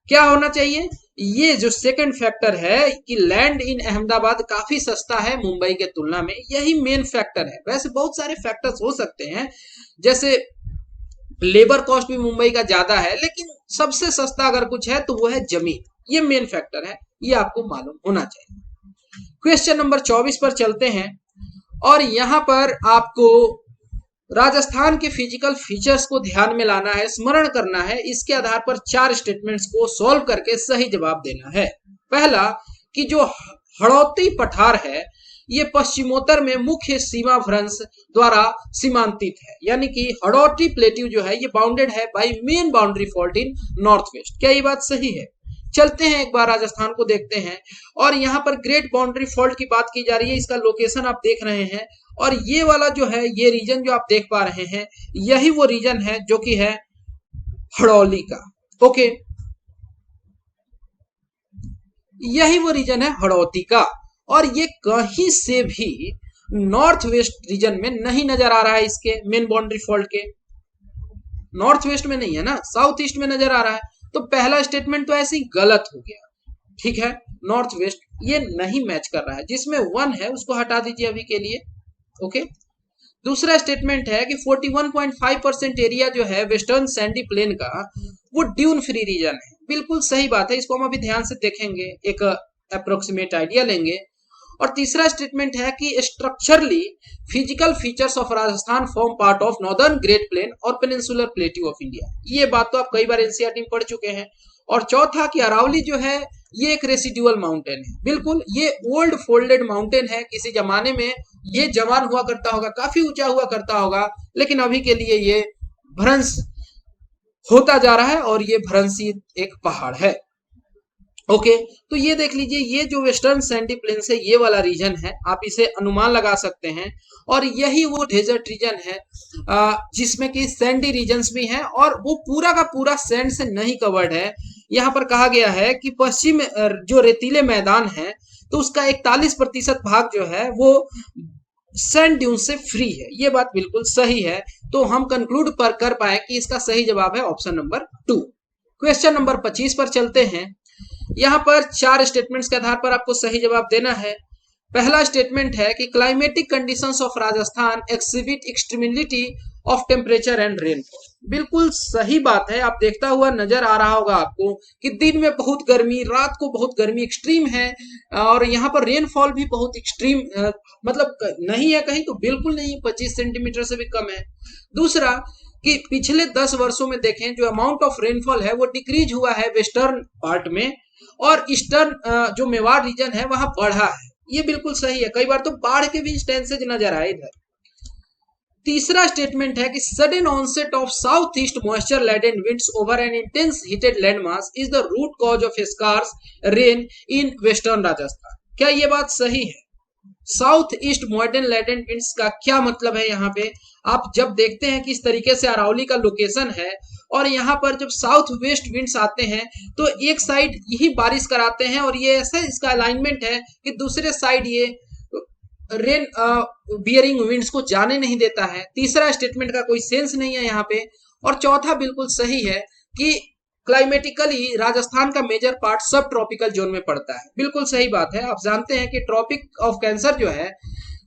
Speaker 1: क्या होना चाहिए? ये जो सेकंड फैक्टर है कि लैंड इन अहमदाबाद काफी सस्ता है मुंबई के तुलना में, यही मेन फैक्टर है। वैसे बहुत सारे फैक्टर्स हो सकते हैं, जैसे लेबर कॉस्ट भी मुंबई का ज्यादा है, लेकिन सबसे सस्ता अगर कुछ है तो वो है जमीन। ये मेन फैक्टर है, ये आपको मालूम होना चाहिए। क्वेश्चन नंबर 24 पर चलते हैं, और यहां पर आपको राजस्थान के फिजिकल फीचर्स को ध्यान में लाना है, स्मरण करना है। इसके आधार पर 4 स्टेटमेंट्स को सॉल्व करके सही जवाब देना है। पहला, कि जो हड़ौती पठार है ये पश्चिमोत्तर में मुख्य सीमा भ्रंश द्वारा सीमांतित है, यानी कि हड़ौती प्लेट्यू जो है ये बाउंडेड है by main boundary fault in north west. क्या ये बात सही है? चलते हैं एक बार राजस्थान को देखते हैं, और यहाँ पर ग्रेट बाउंड्री फॉल्ट की बात की जा रही है। इसका लोकेशन आप देख रहे हैं, और ये वाला जो है, ये रीजन जो आप देख पा रहे हैं, यही वो रीजन है जो कि है हड़ौली का। ओके, यही वो रीजन है हड़ौती का, और ये कहीं से भी नॉर्थ वेस्ट रीजन में नहीं नजर आ रहा है। इसके मेन बाउंड्री फॉल्ट के नॉर्थ वेस्ट में नहीं है ना, साउथ ईस्ट में नजर आ रहा है। तो पहला स्टेटमेंट तो ऐसे ही गलत हो गया, ठीक है। नॉर्थ वेस्ट ये नहीं मैच कर रहा है, जिसमें 1 है उसको हटा दीजिए अभी के लिए। ओके, दूसरा स्टेटमेंट है कि 41.5% एरिया जो है वेस्टर्न सैंडी प्लेन का वो ड्यून फ्री रीजन है। बिल्कुल सही बात है, इसको हम अभी ध्यान से देखेंगे, एक अप्रोक्सीमेट आइडिया लेंगे। और तीसरा स्टेटमेंट है कि structurally physical features of Rajasthan form part of northern great plain और पेनिनसुलर प्लेट्यू ऑफ इंडिया। ये बात तो आप कई बार एनसीईआरटी में पढ़ चुके हैं। और चौथा कि अरावली जो है ये एक रेसिडुअल माउंटेन है। बिल्कुल, ये ओल्ड फोल्डेड माउंटेन है, किसी जमाने में ये जवान हुआ करता होगा, काफी ऊंचा हुआ करता होगा, लेकिन अभी के लिए ये भ्रंश होता जा रहा है, और ये भ्रंशित एक पहाड़ है। ओके, तो ये देख लीजिए, ये जो वेस्टर्न सैंडी प्लेन से ये वाला रीजन है, आप इसे अनुमान लगा सकते हैं, और यही वो डेजर्ट रीजन है जिसमें कि सैंडी रीजन्स भी हैं, और वो पूरा का पूरा सैंड से नहीं कवर्ड है। यहाँ पर कहा गया है कि पश्चिम जो रेतीले मैदान है तो उसका 41% भाग जो है वो सैंड ड्यून से फ्री है। ये बात बिल्कुल सही है, तो हम कंक्लूड पर कर पाए कि इसका सही जवाब है ऑप्शन नंबर 2। क्वेश्चन नंबर 25 पर चलते हैं। यहाँ पर 4 स्टेटमेंट्स के आधार पर आपको सही जवाब देना है। पहला स्टेटमेंट है कि climatic conditions of Rajasthan exhibit extremity of temperature and rainfall. बिल्कुल सही बात है, आप देखता हुआ नजर आ रहा होगा आपको कि दिन में बहुत गर्मी, रात को बहुत गर्मी एक्सट्रीम है, और यहाँ पर रेनफॉल भी बहुत एक्सट्रीम, मतलब नहीं है कहीं तो बिल्कुल नहीं, 25 सेंटीमीटर से भी कम है। दूसरा कि पिछले 10 वर्षों में देखें जो अमाउंट ऑफ रेनफॉल है वो डिक्रीज हुआ है वेस्टर्न पार्ट में, और ईस्टर्न जो मेवाड़ रीजन है वहां बढ़ा है। ये बिल्कुल सही है, कई बार तो बाढ़ के भी इंस्टेंसेज नजर आए इधर। तीसरा स्टेटमेंट है कि sudden onset of south east moisture laden winds over an intense heated land mass is the root cause of scarce rain in western Rajasthan. क्या ये बात सही है? South east modern laden winds का क्या मतलब है? यहाँ पे आप जब देखते हैं कि इस तरीके से अरावली का लोकेशन है, और यहाँ पर जब साउथ वेस्ट विंड्स आते हैं तो एक साइड यही बारिश कराते हैं, और ये ऐसा इसका अलाइनमेंट है कि दूसरे साइड ये रेन बियरिंग विंड्स को जाने नहीं देता है। तीसरा स्टेटमेंट का कोई सेंस नहीं है यहाँ पे। और चौथा बिल्कुल सही है कि क्लाइमेटिकली राजस्थान का मेजर पार्ट सब ट्रॉपिकल जोन में पड़ता है। बिल्कुल सही बात है, आप जानते हैं कि ट्रॉपिक ऑफ कैंसर जो है,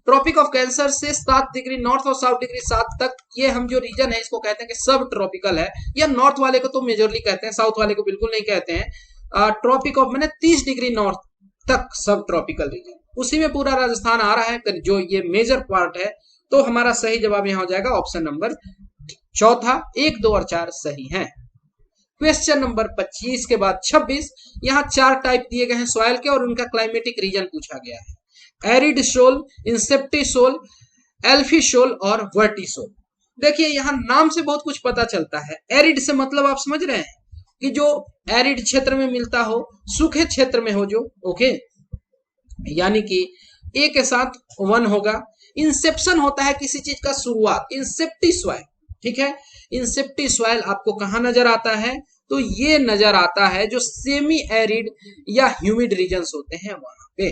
Speaker 1: ट्रॉपिक ऑफ कैंसर से 7 डिग्री नॉर्थ और 7 डिग्री साउथ तक ये हम जो रीजन है इसको कहते हैं कि सब ट्रॉपिकल है, या नॉर्थ वाले को तो मेजरली कहते हैं, साउथ वाले को बिल्कुल नहीं कहते हैं। ट्रॉपिक ऑफ मैंने 30 डिग्री नॉर्थ तक सब ट्रॉपिकल रीजन। उसी में पूरा राजस्थान आ रहा है जो ये मेजर पार्ट है। तो हमारा सही जवाब यहाँ हो जाएगा ऑप्शन नंबर चौथा। 1, 2 और 4 सही हैं। क्वेश्चन नंबर 25 के बाद 26, यहाँ 4 टाइप दिए गए हैं सॉइल के और उनका क्लाइमेटिक रीजन पूछा गया है। एरिड सोल, इंसेप्टी सोल, एल्फी सोल और वर्टिसोल। देखिए यहाँ नाम से बहुत कुछ पता चलता है। एरिड से मतलब आप समझ रहे हैं कि जो एरिड क्षेत्र में मिलता हो, सूखे क्षेत्र में हो जो, ओके, यानी कि ए के साथ 1 होगा। इंसेप्शन होता है किसी चीज का शुरुआत, इंसेप्टी सॉइल, ठीक है। इंसेप्टी सॉइल आपको कहां नजर आता है? तो ये नजर आता है जो सेमी एरिड या ह्यूमिड रीजन्स होते हैं वहां पे।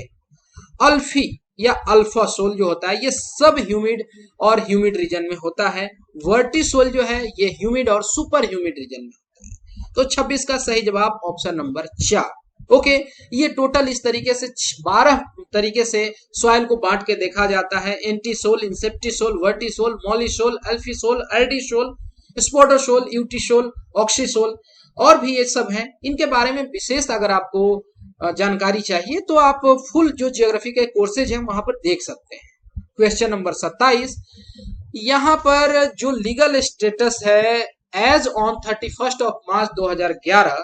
Speaker 1: अल्फी या अल्फा सोल जो होता है ये सब ह्यूमिड और ह्यूमिड रीजन में होता है। वर्टिसोल जो है ये ह्यूमिड और सुपर ह्यूमिड रीजन में होता है। तो 26 का सही जवाब ऑप्शन नंबर 4। ओके, ये टोटल इस तरीके से 12 तरीके से सॉइल को बांट के देखा जाता है। एंटीसोल, इंसेप्टिसोल, वर्टिसोल, मॉलिसोल, अल्फीसोल, एर्डिसोल, स्पोडोसोल, यूटिसोल, ऑक्सीसोल और भी ये सब हैं। इनके बारे में विशेष अगर आपको जानकारी चाहिए तो आप फुल जो ज्योग्राफी के कोर्सेज हैं वहां पर देख सकते हैं। क्वेश्चन नंबर 27, यहाँ पर जो लीगल स्टेटस है एज ऑन 31 मार्च 2011,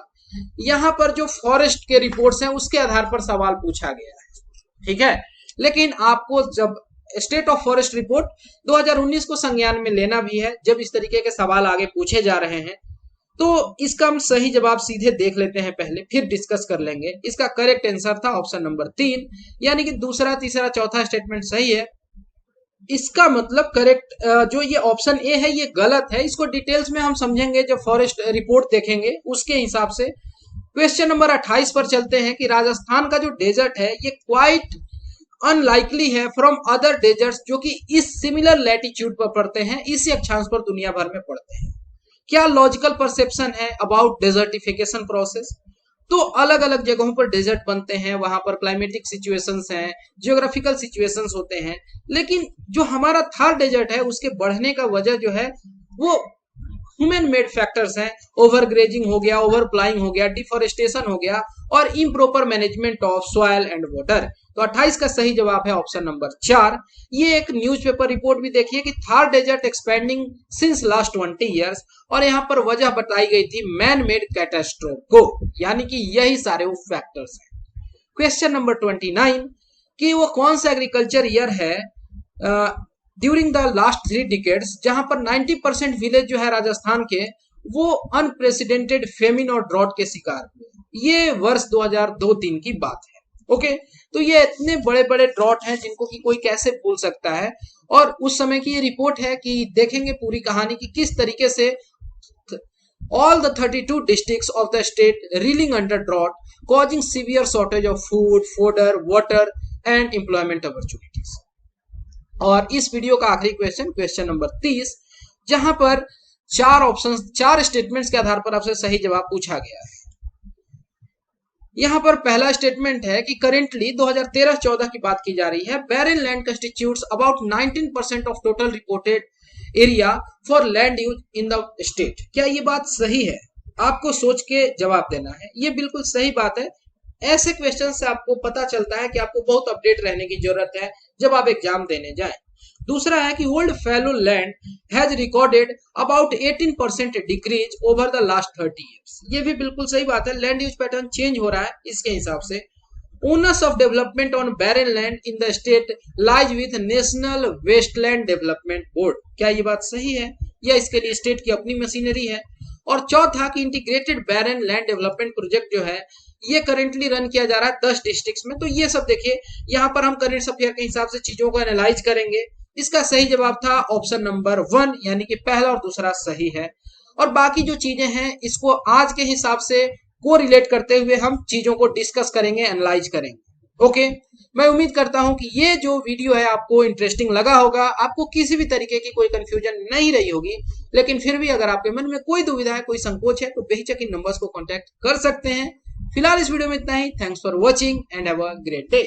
Speaker 1: यहाँ पर जो फॉरेस्ट के रिपोर्ट्स हैं उसके आधार पर सवाल पूछा गया है, ठीक है। लेकिन आपको जब स्टेट ऑफ फॉरेस्ट रिपोर्ट 2019 को संज्ञान में लेना भी है, जब इस तरीके के सवाल आगे पूछे जा रहे हैं, तो इसका हम सही जवाब सीधे देख लेते हैं पहले, फिर डिस्कस कर लेंगे। इसका करेक्ट आंसर था ऑप्शन नंबर 3, यानी कि दूसरा, तीसरा, चौथा स्टेटमेंट सही है। इसका मतलब करेक्ट जो ये ऑप्शन ए है ये गलत है। इसको डिटेल्स में हम समझेंगे जब फॉरेस्ट रिपोर्ट देखेंगे उसके हिसाब से। क्वेश्चन नंबर 28 पर चलते हैं कि राजस्थान का जो डेजर्ट है ये क्वाइट अनलाइकली है फ्रॉम अदर डेजर्ट्स जो कि इस सिमिलर लैटिट्यूड पर पड़ते हैं, इसी अक्षांश पर दुनिया भर में पड़ते हैं। क्या लॉजिकल परसेप्शन है अबाउट डेजर्टिफिकेशन प्रोसेस? तो अलग अलग जगहों पर डेजर्ट बनते हैं, वहां पर क्लाइमेटिक सिचुएशंस हैं, जियोग्राफिकल सिचुएशंस होते हैं, लेकिन जो हमारा थार डेजर्ट है उसके बढ़ने का वजह जो है वो ह्यूमन मेड फैक्टर्स हैं। ओवर ग्रेजिंग हो गया, ओवर प्लाइंग हो गया, डिफोरेस्टेशन हो गया और improper management of soil and water. तो 28 का सही जवाब है ऑप्शन नंबर 4। ये एक न्यूज़पेपर रिपोर्ट भी देखिए कि Thar desert expanding since last 20 years, और यहाँ पर वजह बताई गई थी मैन मेड कैटास्ट्रोफ को, यानी कि यही सारे वो फैक्टर्स हैं। क्वेश्चन नंबर 29 कि वो कौन सा एग्रीकल्चर ईयर है ड्यूरिंग द लास्ट 3 डिकेड्स जहां पर 90% विलेज जो है राजस्थान के वो अनप्रेसिडेंटेड फेमिन और ड्रॉट के शिकार हुए। ये वर्ष 2002-3 की बात है। ओके, तो ये इतने बड़े बड़े ड्रॉट हैं जिनको कि कोई कैसे भूल सकता है। और उस समय की ये रिपोर्ट है कि देखेंगे पूरी कहानी की किस तरीके से all the 32 districts of the state reeling under drought, causing severe shortage of food, fodder, water and employment opportunities। और इस वीडियो का आखिरी क्वेश्चन, क्वेश्चन नंबर 30, जहां पर 4 ऑप्शंस, 4 स्टेटमेंट्स के आधार पर आपसे सही जवाब पूछा गया है। यहां पर पहला स्टेटमेंट है कि करेंटली 2013-14 की बात की जा रही है, barren land constitutes about 19% of total reported area for land use in the state. क्या ये बात सही है? आपको सोच के जवाब देना है। ये बिल्कुल सही बात है। ऐसे क्वेश्चन से आपको पता चलता है कि आपको बहुत अपडेट रहने की जरूरत है जब आप एग्जाम देने जाएं। दूसरा है कि old fallow land has recorded about 18% decrease over the last 30 years. ये भी बिल्कुल सही बात है। लैंड यूज पैटर्न चेंज हो रहा है इसके हिसाब से। Onus of development on barren land in the state lies with National Wasteland Development Board. क्या ये बात सही है या इसके लिए स्टेट की अपनी मशीनरी है? और चौथा कि integrated barren land development project जो है ये करेंटली रन किया जा रहा है 10 डिस्ट्रिक्ट्स में। तो ये सब देखिए, यहाँ पर हम करेंट अफेयर के हिसाब से चीजों को एनालाइज करेंगे। इसका सही जवाब था ऑप्शन नंबर 1, यानी कि पहला और दूसरा सही है। और बाकी जो चीजें हैं इसको आज के हिसाब से को रिलेट करते हुए हम चीजों को डिस्कस करेंगे, एनालाइज करेंगे। ओके, मैं उम्मीद करता हूं कि ये जो वीडियो है आपको इंटरेस्टिंग लगा होगा, आपको किसी भी तरीके की कोई कंफ्यूजन नहीं रही होगी। लेकिन फिर भी अगर आपके मन में कोई दुविधा है, कोई संकोच है, तो बेहिचक इन नंबर्स को कांटेक्ट कर सकते हैं। फिलहाल इस वीडियो में इतना ही। Thanks for watching and have a great day.